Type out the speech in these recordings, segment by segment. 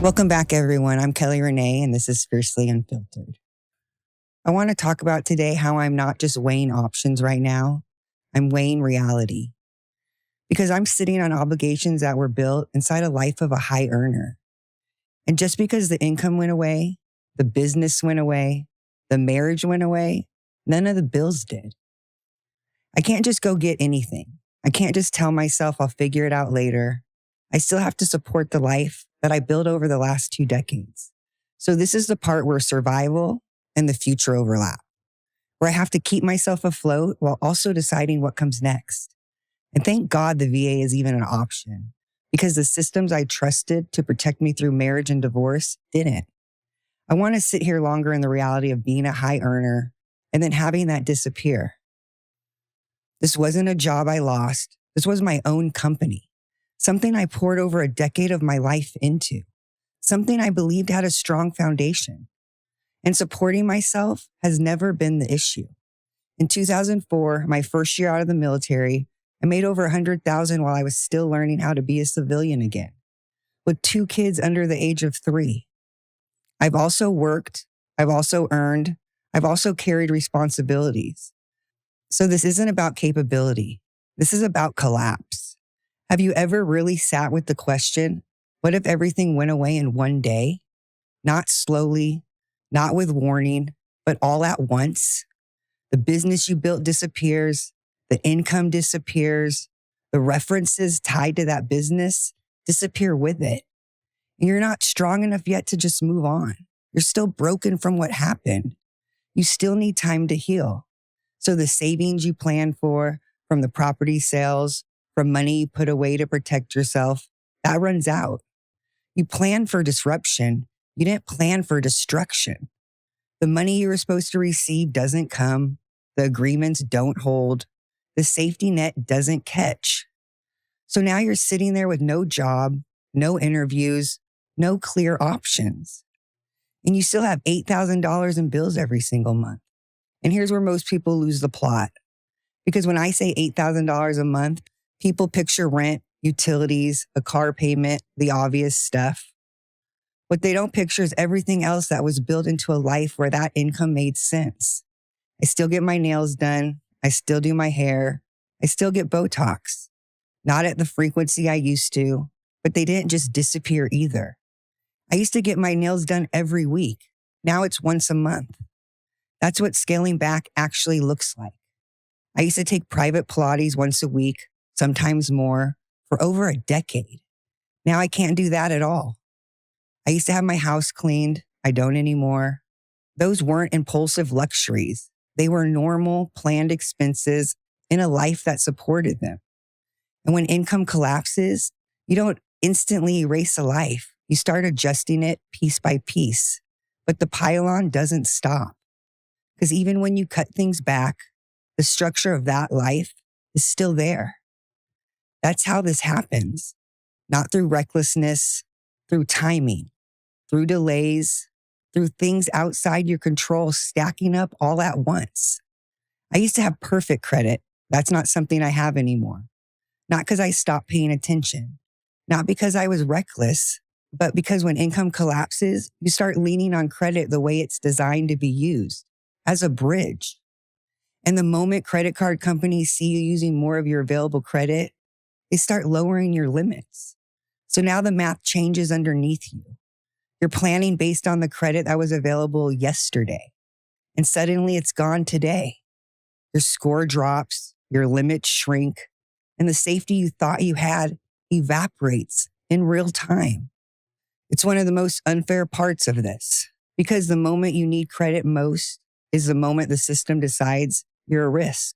Welcome back, everyone. I'm Kelly Renee, and this is Fiercely Unfiltered. I want to talk about today how I'm not just weighing options right now, I'm weighing reality. Because I'm sitting on obligations that were built inside a life of a high earner. And just because the income went away, the business went away, the marriage went away, none of the bills did. I can't just go get anything. I can't just tell myself I'll figure it out later. I still have to support the life that I built over the last 2 decades. So this is the part where survival and the future overlap, where I have to keep myself afloat while also deciding what comes next. And thank God the VA is even an option, because the systems I trusted to protect me through marriage and divorce didn't. I want to sit here longer in the reality of being a high earner and then having that disappear. This wasn't a job I lost. This was my own company, something I poured over a decade of my life into, something I believed had a strong foundation. And supporting myself has never been the issue. In 2004, my first year out of the military, I made over $100,000 while I was still learning how to be a civilian again, with 2 kids under the age of 3. I've also worked, I've also earned, I've also carried responsibilities. So this isn't about capability. This is about collapse. Have you ever really sat with the question, what if everything went away in one day? Not slowly, not with warning, but all at once. The business you built disappears. The income disappears. The references tied to that business disappear with it. And you're not strong enough yet to just move on. You're still broken from what happened. You still need time to heal. So the savings you planned for, from the property sales, from money you put away to protect yourself, that runs out. You planned for disruption. You didn't plan for destruction. The money you were supposed to receive doesn't come. The agreements don't hold. The safety net doesn't catch. So now you're sitting there with no job, no interviews, no clear options. And you still have $8,000 in bills every single month. And here's where most people lose the plot. Because when I say $8,000 a month, people picture rent, utilities, a car payment, the obvious stuff. What they don't picture is everything else that was built into a life where that income made sense. I still get my nails done. I still do my hair. I still get Botox. Not at the frequency I used to, but they didn't just disappear either. I used to get my nails done every week. Now it's once a month. That's what scaling back actually looks like. I used to take private Pilates once a week, sometimes more, for over a decade. Now I can't do that at all. I used to have my house cleaned. I don't anymore. Those weren't impulsive luxuries. They were normal, planned expenses in a life that supported them. And when income collapses, you don't instantly erase a life. You start adjusting it piece by piece. But the pile-on doesn't stop. Because even when you cut things back, the structure of that life is still there. That's how this happens. Not through recklessness, through timing, through delays, through things outside your control stacking up all at once. I used to have perfect credit. That's not something I have anymore. Not because I stopped paying attention. Not because I was reckless, but because when income collapses, you start leaning on credit the way it's designed to be used, as a bridge. And the moment credit card companies see you using more of your available credit, they start lowering your limits. So now the math changes underneath you. You're planning based on the credit that was available yesterday, and suddenly it's gone today. Your score drops, your limits shrink, and the safety you thought you had evaporates in real time. It's one of the most unfair parts of this, because the moment you need credit most is the moment the system decides you're a risk.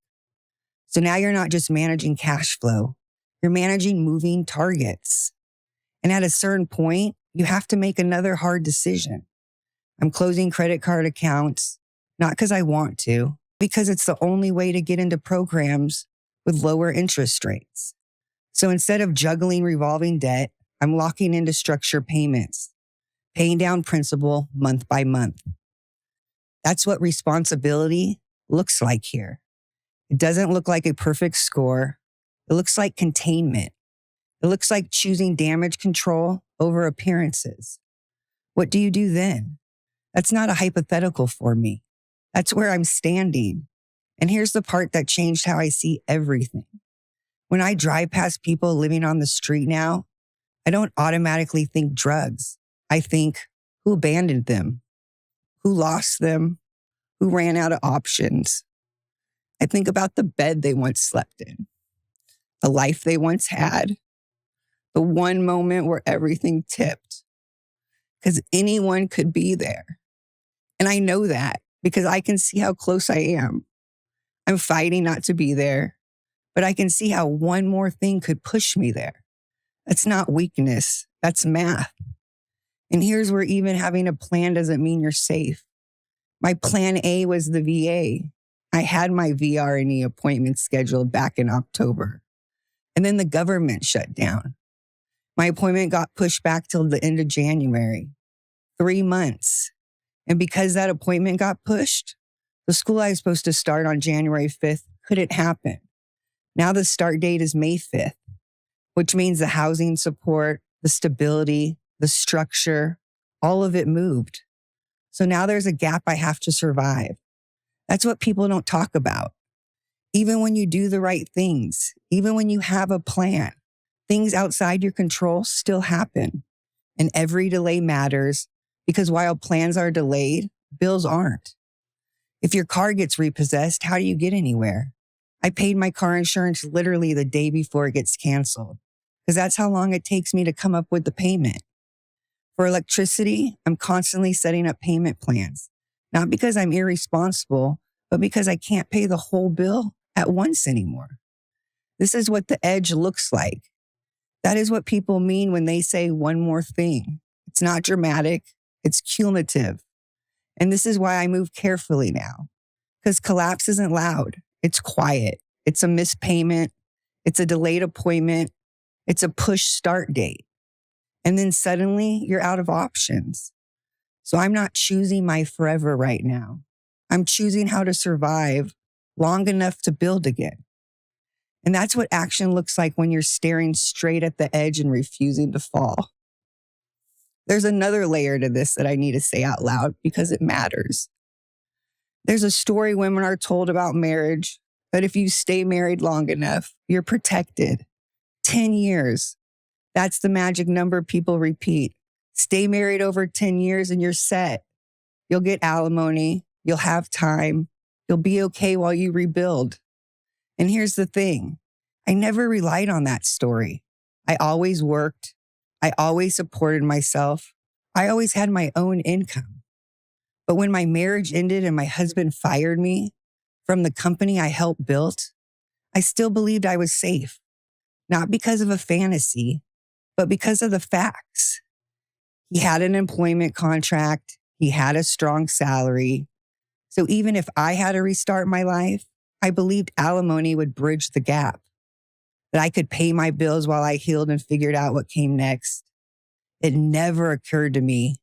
So now you're not just managing cash flow, you're managing moving targets. And at a certain point, you have to make another hard decision. I'm closing credit card accounts, not because I want to, because it's the only way to get into programs with lower interest rates. So instead of juggling revolving debt, I'm locking into structured payments, paying down principal month by month. That's what responsibility looks like here. It doesn't look like a perfect score. It looks like containment. It looks like choosing damage control over appearances. What do you do then? That's not a hypothetical for me. That's where I'm standing. And here's the part that changed how I see everything. When I drive past people living on the street now, I don't automatically think drugs. I think, who abandoned them? Who lost them? Who ran out of options? I think about the bed they once slept in, the life they once had, the one moment where everything tipped. Because anyone could be there. And I know that because I can see how close I am. I'm fighting not to be there, but I can see how one more thing could push me there. That's not weakness, that's math. And here's where even having a plan doesn't mean you're safe. My plan A was the VA. I had my VR&E appointment scheduled back in October. And then the government shut down. My appointment got pushed back till the end of January. 3 months. And because that appointment got pushed, the school I was supposed to start on January 5th couldn't happen. Now the start date is May 5th, which means the housing support, the stability, the structure, all of it moved. So now there's a gap I have to survive. That's what people don't talk about. Even when you do the right things, even when you have a plan, things outside your control still happen. And every delay matters because while plans are delayed, bills aren't. If your car gets repossessed, how do you get anywhere? I paid my car insurance literally the day before it gets canceled because that's how long it takes me to come up with the payment. For electricity, I'm constantly setting up payment plans, not because I'm irresponsible, but because I can't pay the whole bill at once anymore. This is what the edge looks like. That is what people mean when they say one more thing. It's not dramatic, it's cumulative. And this is why I move carefully now, because collapse isn't loud. It's quiet. It's a missed payment. It's a delayed appointment. It's a push start date. And then suddenly you're out of options. So I'm not choosing my forever right now. I'm choosing how to survive long enough to build again. And that's what action looks like when you're staring straight at the edge and refusing to fall. There's another layer to this that I need to say out loud because it matters. There's a story women are told about marriage that if you stay married long enough, you're protected. 10 years. That's the magic number people repeat. Stay married over 10 years and you're set. You'll get alimony. You'll have time. You'll be okay while you rebuild. And here's the thing. I never relied on that story. I always worked. I always supported myself. I always had my own income. But when my marriage ended and my husband fired me from the company I helped build, I still believed I was safe. Not because of a fantasy, but because of the facts. He had an employment contract. He had a strong salary. So even if I had to restart my life, I believed alimony would bridge the gap, that I could pay my bills while I healed and figured out what came next. It never occurred to me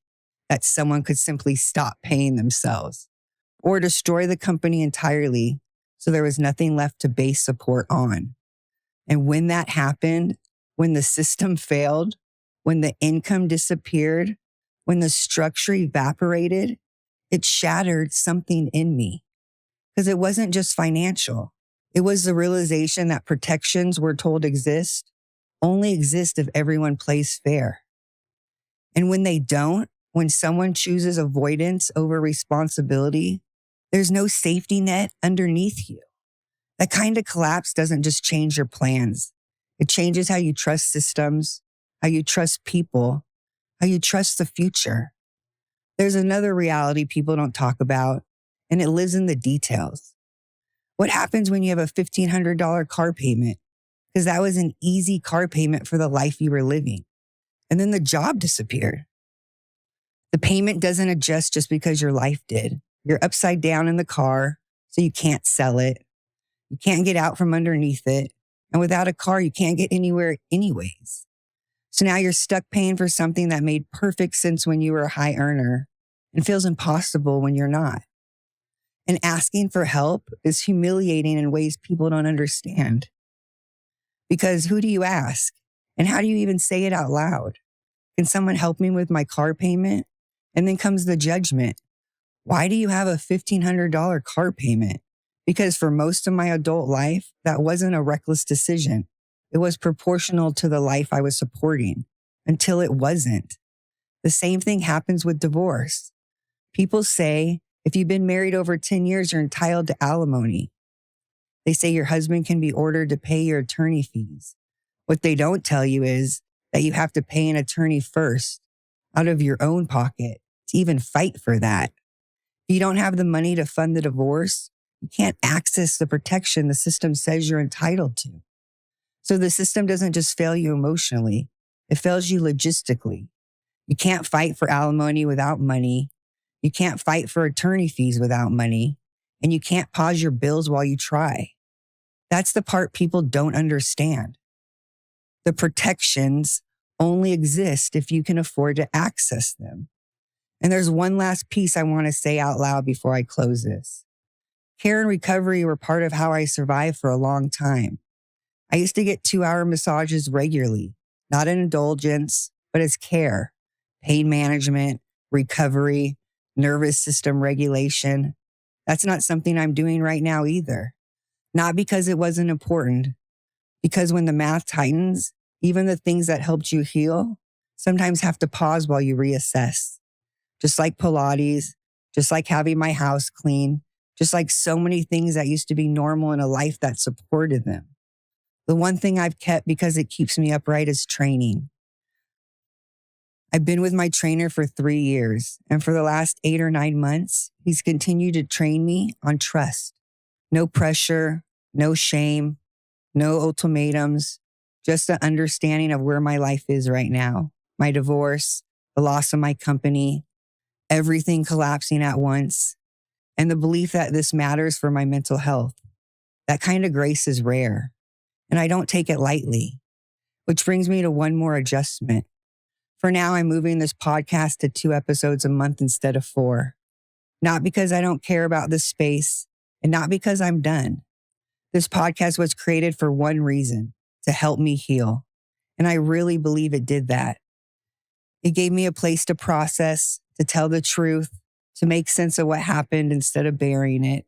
that someone could simply stop paying themselves or destroy the company entirely so there was nothing left to base support on. And when that happened, when the system failed, when the income disappeared, when the structure evaporated, it shattered something in me. Because it wasn't just financial. It was the realization that protections we're told exist only exist if everyone plays fair. And when they don't, when someone chooses avoidance over responsibility, there's no safety net underneath you. That kind of collapse doesn't just change your plans. It changes how you trust systems, how you trust people, how you trust the future. There's another reality people don't talk about, and it lives in the details. What happens when you have a $1,500 car payment? Because that was an easy car payment for the life you were living. And then the job disappeared. The payment doesn't adjust just because your life did. You're upside down in the car, so you can't sell it. You can't get out from underneath it. And without a car, you can't get anywhere anyways. So now you're stuck paying for something that made perfect sense when you were a high earner and feels impossible when you're not. And asking for help is humiliating in ways people don't understand. Because who do you ask? And how do you even say it out loud? Can someone help me with my car payment? And then comes the judgment. Why do you have a $1,500 car payment? Because for most of my adult life, that wasn't a reckless decision. It was proportional to the life I was supporting until it wasn't. The same thing happens with divorce. People say, if you've been married over 10 years, you're entitled to alimony. They say your husband can be ordered to pay your attorney fees. What they don't tell you is that you have to pay an attorney first, out of your own pocket, to even fight for that. If you don't have the money to fund the divorce, you can't access the protection the system says you're entitled to. So the system doesn't just fail you emotionally, it fails you logistically. You can't fight for alimony without money. You can't fight for attorney fees without money. And you can't pause your bills while you try. That's the part people don't understand. The protections only exist if you can afford to access them. And there's one last piece I want to say out loud before I close this. Care and recovery were part of how I survived for a long time. I used to get 2-hour massages regularly, not an indulgence, but as care, pain management, recovery, nervous system regulation. That's not something I'm doing right now either. Not because it wasn't important, because when the math tightens, even the things that helped you heal sometimes have to pause while you reassess. Just like Pilates, just like having my house clean, just like so many things that used to be normal in a life that supported them. The one thing I've kept because it keeps me upright is training. I've been with my trainer for 3 years, and for the last 8 or 9 months, he's continued to train me on trust. No pressure, no shame, no ultimatums, just an understanding of where my life is right now. My divorce, the loss of my company, everything collapsing at once, and the belief that this matters for my mental health. That kind of grace is rare, and I don't take it lightly, which brings me to one more adjustment. For now, I'm moving this podcast to 2 episodes a month instead of 4. Not because I don't care about this space, and not because I'm done. This podcast was created for one reason, to help me heal. And I really believe it did that. It gave me a place to process, to tell the truth, to make sense of what happened instead of burying it.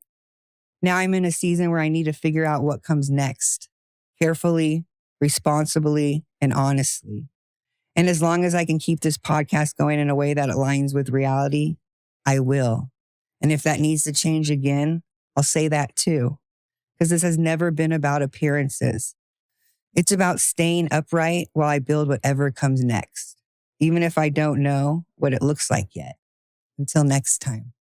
Now I'm in a season where I need to figure out what comes next, carefully, responsibly, and honestly. And as long as I can keep this podcast going in a way that aligns with reality, I will. And if that needs to change again, I'll say that too. Because this has never been about appearances. It's about staying upright while I build whatever comes next, even if I don't know what it looks like yet. Until next time.